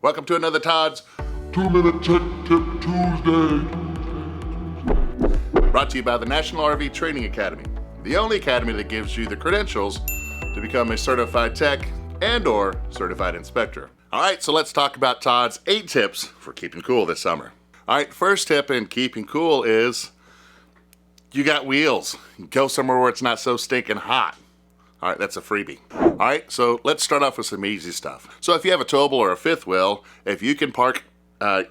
Welcome to another Todd's 2-Minute Tech Tip Tuesday. Brought to you by the National RV Training Academy, the only academy that gives you the credentials to become a certified tech and/or certified inspector. All right, so let's talk about Todd's 8 tips for keeping cool this summer. All right, first tip in keeping cool is you got wheels. Go somewhere where it's not so stinking hot. All right, that's a freebie. All right, so let's start off with some easy stuff. So if you have a towable or a fifth wheel, if you can park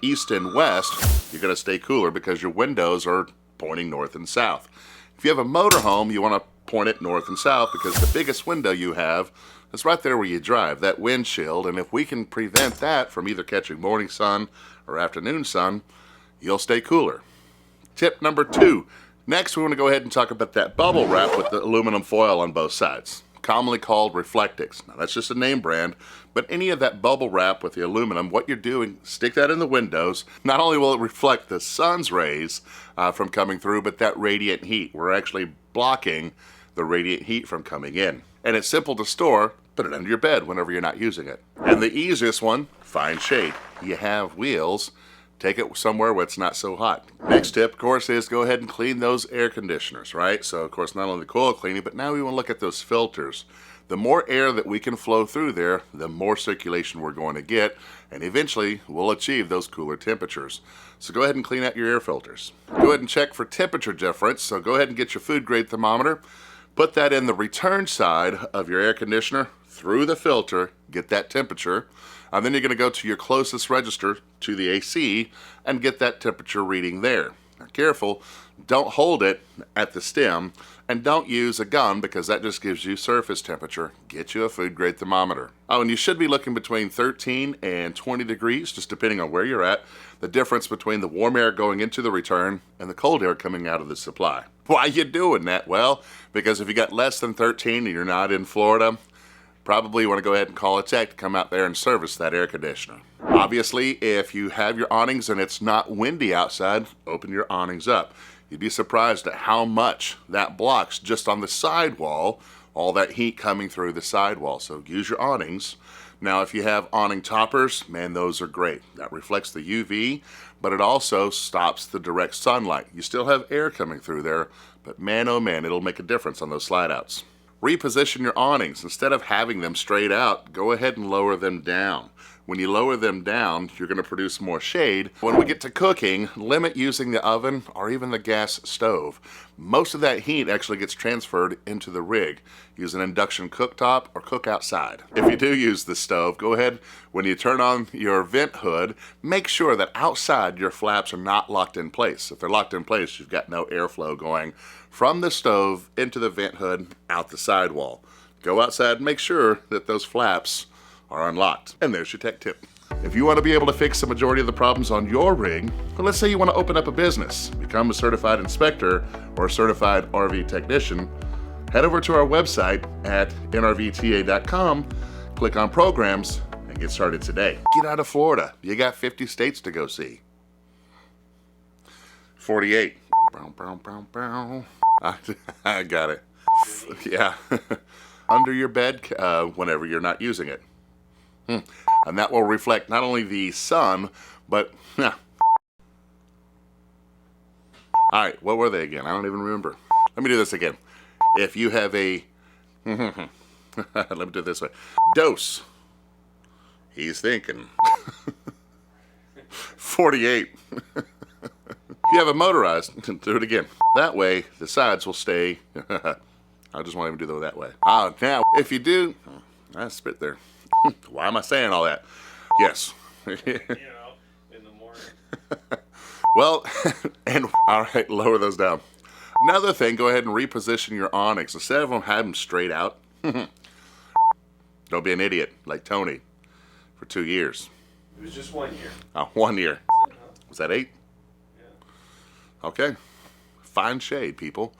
east and west, you're gonna stay cooler because your windows are pointing north and south. If you have a motorhome, you wanna point it north and south because the biggest window you have is right there where you drive, that windshield, and if we can prevent that from either catching morning sun or afternoon sun, you'll stay cooler. Tip number 2. Next, we want to go ahead and talk about that bubble wrap with the aluminum foil on both sides, commonly called Reflectix. Now, that's just a name brand, but any of that bubble wrap with the aluminum, what you're doing, stick that in the windows. Not only will it reflect the sun's rays from coming through, but that radiant heat. We're actually blocking the radiant heat from coming in. And it's simple to store. Put it under your bed whenever you're not using it. And the easiest one, find shade. You have wheels. Take it somewhere where it's not so hot. Next tip, of course, is go ahead and clean those air conditioners, right? So, of course, not only the coil cleaning, but now we want to look at those filters. The more air that we can flow through there, the more circulation we're going to get, and eventually we'll achieve those cooler temperatures. So go ahead and clean out your air filters. Go ahead and check for temperature difference. So go ahead and get your food grade thermometer. Put that in the return side of your air conditioner through the filter, get that temperature. And then you're going to go to your closest register to the AC and get that temperature reading there. Now careful, don't hold it at the stem and don't use a gun because that just gives you surface temperature. Get you a food grade thermometer. Oh, and you should be looking between 13 and 20 degrees, just depending on where you're at. The difference between the warm air going into the return and the cold air coming out of the supply. Why are you doing that? Well, because if you got less than 13 and you're not in Florida, probably want to go ahead and call a tech to come out there and service that air conditioner. Obviously, if you have your awnings and it's not windy outside, open your awnings up. You'd be surprised at how much that blocks just on the sidewall, all that heat coming through the sidewall. So use your awnings. Now, if you have awning toppers, man, those are great. That reflects the UV, but it also stops the direct sunlight. You still have air coming through there, but man, oh man, it'll make a difference on those slide outs. Reposition your awnings. Instead of having them straight out, go ahead and lower them down. When you lower them down, you're going to produce more shade. When we get to cooking, limit using the oven or even the gas stove. Most of that heat actually gets transferred into the rig. Use an induction cooktop or cook outside. If you do use the stove, go ahead, when you turn on your vent hood, make sure that outside your flaps are not locked in place. If they're locked in place, you've got no airflow going from the stove into the vent hood out the sidewall. Go outside and make sure that those flaps are unlocked. And there's your tech tip. If you want to be able to fix the majority of the problems on your rig, well, let's say you want to open up a business, become a certified inspector or a certified RV technician, head over to our website at nrvta.com, click on programs, and get started today. Get out of Florida. You got 50 states to go see. 48. I got it. Yeah. Under your bed whenever you're not using it. And that will reflect not only the sun, but... All right, what were they again? I don't even remember. Let me do this again. If you have a... Let me do it this way. Dose. He's thinking. 48. If you have a motorized, do it again. That way, the sides will stay. I just won't even do it that way. Now, if you do, I spit there. Why am I saying all that? Yes. In the morning. Well, and all right, lower those down. Another thing, go ahead and reposition your awnings. Instead of them having them straight out, don't be an idiot like Tony for 2 years. It was just 1 year. 1 year. That's it, huh? Was that 8? Yeah. Okay. Find shade, people.